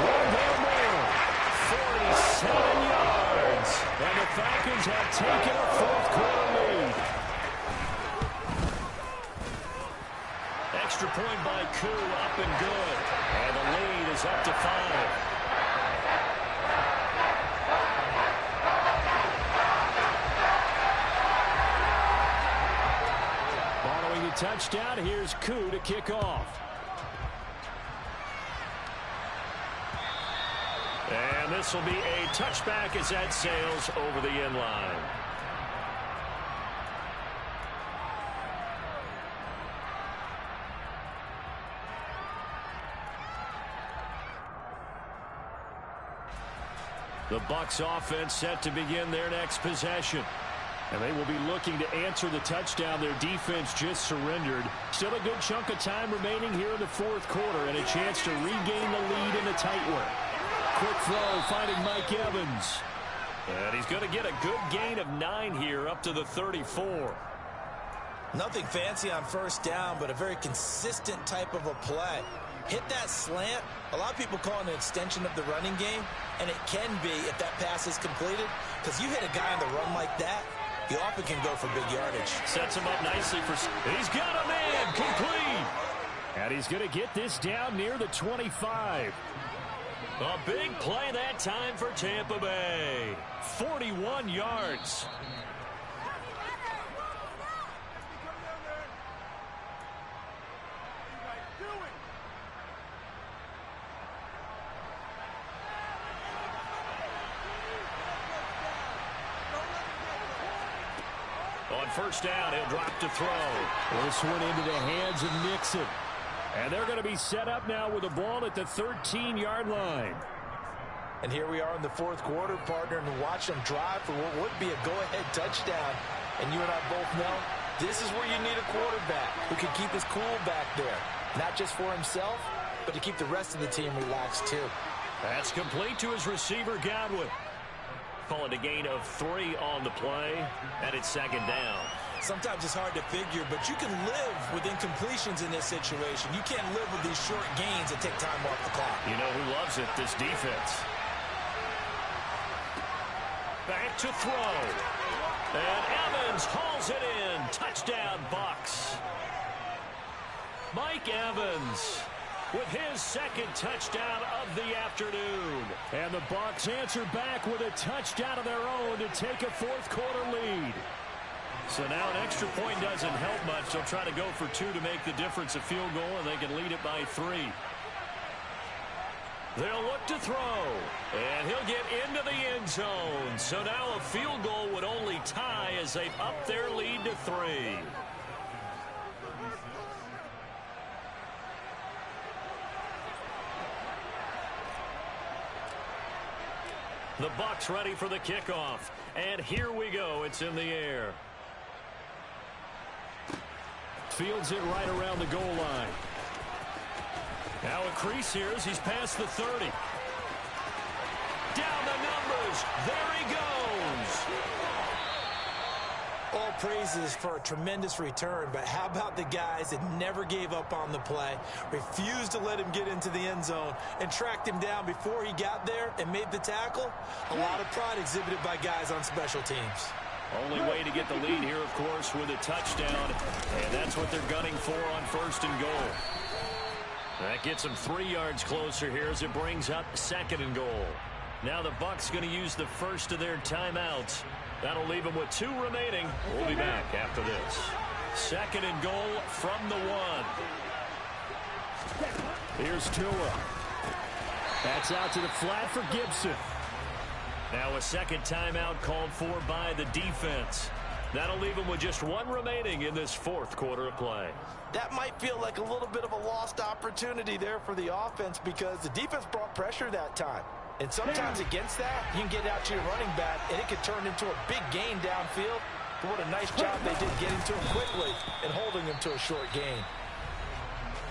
Wendell Moore, 47 yards. And the Falcons have taken a 4th quarter lead. Extra point by Koo, up and good. And the lead is up to 5. Following the touchdown, here's Koo to kick off. And this will be a touchback as that sails over the end line. The Bucs offense set to begin their next possession. And they will be looking to answer the touchdown their defense just surrendered. Still a good chunk of time remaining here in the 4th quarter and a chance to regain the lead in a tight one. Quick throw finding Mike Evans. And he's going to get a good gain of 9 here up to the 34. Nothing fancy on 1st down, but a very consistent type of a play. Hit that slant. A lot of people call it an extension of the running game, and it can be if that pass is completed, because you hit a guy on the run like that, you often can go for big yardage. Sets him up nicely for... He's got a man complete. And he's going to get this down near the 25. A big play that time for Tampa Bay. 41 yards. On first down, he'll drop to throw. This one into the hands of Nixon. And they're going to be set up now with the ball at the 13-yard line. And here we are in the fourth quarter, partner, and watch them drive for what would be a go-ahead touchdown. And you and I both know this is where you need a quarterback who can keep his cool back there. Not just for himself, but to keep the rest of the team relaxed too. That's complete to his receiver, Godwin. Call it a gain of 3 on the play, and it's second down. Sometimes it's hard to figure, but you can live with incompletions in this situation. You can't live with these short gains that take time off the clock. You know who loves it? This defense. Back to throw. And Evans hauls it in. Touchdown, Bucs. Mike Evans with his second touchdown of the afternoon. And the Bucs answer back with a touchdown of their own to take a fourth quarter lead. So now an extra point doesn't help much. They'll try to go for 2 to make the difference a field goal, and they can lead it by 3. They'll look to throw, and he'll get into the end zone. So now a field goal would only tie as they've upped their lead to 3. The Bucs ready for the kickoff. And here we go. It's in the air. Fields it right around the goal line. Now a crease here as he's past the 30. Down the numbers. There he goes. All praises for a tremendous return, but how about the guys that never gave up on the play, refused to let him get into the end zone, and tracked him down before he got there and made the tackle? A lot of pride exhibited by guys on special teams. Only way to get the lead here, of course, with a touchdown, and that's what they're gunning for on first and goal. That gets them 3 yards closer here as it brings up second and goal. Now the Bucs going to use the first of their timeouts. That'll leave them with 2 remaining. We'll be back after this. Second and goal from the 1. Here's Tua. That's out to the flat for Gibson. Now a second timeout called for by the defense. That'll leave them with just 1 remaining in this fourth quarter of play. That might feel like a little bit of a lost opportunity there for the offense because the defense brought pressure that time. And sometimes against that, you can get out to your running back, and it could turn into a big gain downfield. But what a nice job they did getting to him quickly and holding him to a short gain.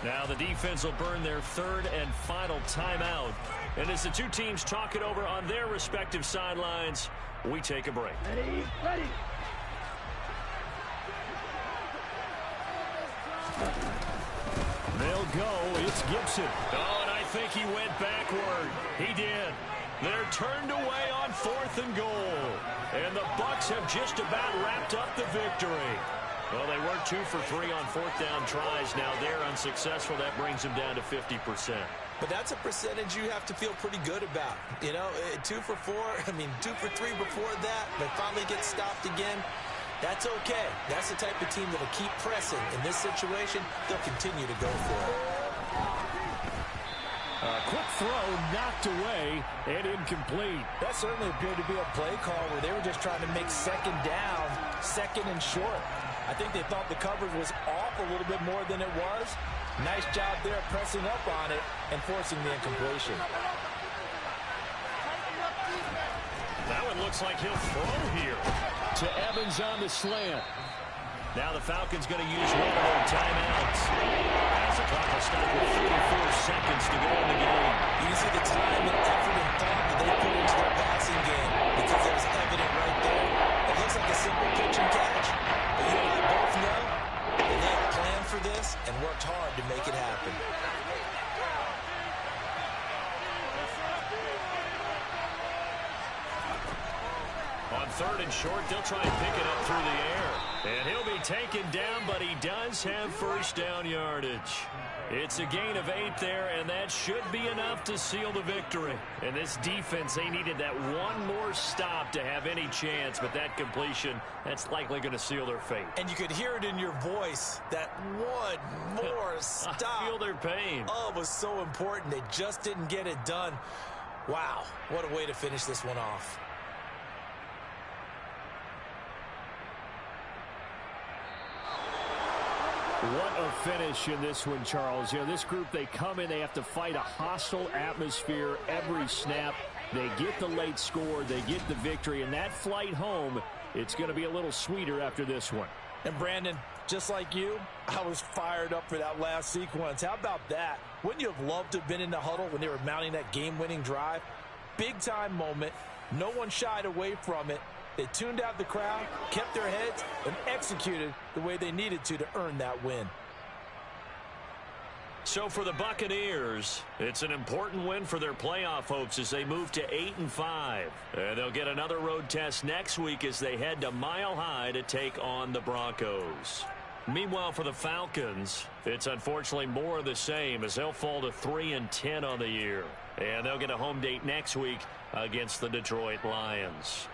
Now the defense will burn their third and final timeout. And as the two teams talk it over on their respective sidelines, we take a break. Ready, ready. They'll go. It's Gibson. Oh, and I think he went backward. He did. They're turned away on fourth and goal. And the Bucs have just about wrapped up the victory. Well, they were 2 for 3 on fourth down tries. Now they're unsuccessful. That brings them down to 50%. But that's a percentage you have to feel pretty good about. You know, 2 for 4, 2 for 3 before that. They finally get stopped again. That's okay. That's the type of team that'll keep pressing. In this situation, they'll continue to go for it. A quick throw knocked away and incomplete. That certainly appeared to be a play call where they were just trying to make second down, second and short. I think they thought the coverage was off a little bit more than it was. Nice job there pressing up on it and forcing the incompletion. Now it looks like he'll throw here to Evans on the slant. Now the Falcons going to use one of their timeouts. As the clock will stop with 44 seconds to go in the game. You see the time and effort and thought that they put into their passing game because it was evident right there. It looks like a simple pitch and catch. But you and I both know that they had planned for this and worked hard to make it happen. On third and short, they'll try and pick it up through the air. And he'll be taken down, but he does have first down yardage. It's a gain of 8 there, and that should be enough to seal the victory. And this defense, they needed that one more stop to have any chance, but that completion, that's likely going to seal their fate. And you could hear it in your voice, that one more stop. I feel their pain. Oh, it was so important. They just didn't get it done. Wow, what a way to finish this one off. What a finish in this one, Charles. You know, this group, they come in, they have to fight a hostile atmosphere every snap. They get the late score, they get the victory, and that flight home, it's going to be a little sweeter after this one. And Brandon, just like you, I was fired up for that last sequence. How about that? Wouldn't you have loved to have been in the huddle when they were mounting that game-winning drive? Big-time moment. No one shied away from it. They tuned out the crowd, kept their heads, and executed the way they needed to earn that win. So for the Buccaneers, it's an important win for their playoff hopes as they move to 8-5. And they'll get another road test next week as they head to Mile High to take on the Broncos. Meanwhile, for the Falcons, it's unfortunately more of the same as they'll fall to 3-10 on the year. And they'll get a home date next week against the Detroit Lions.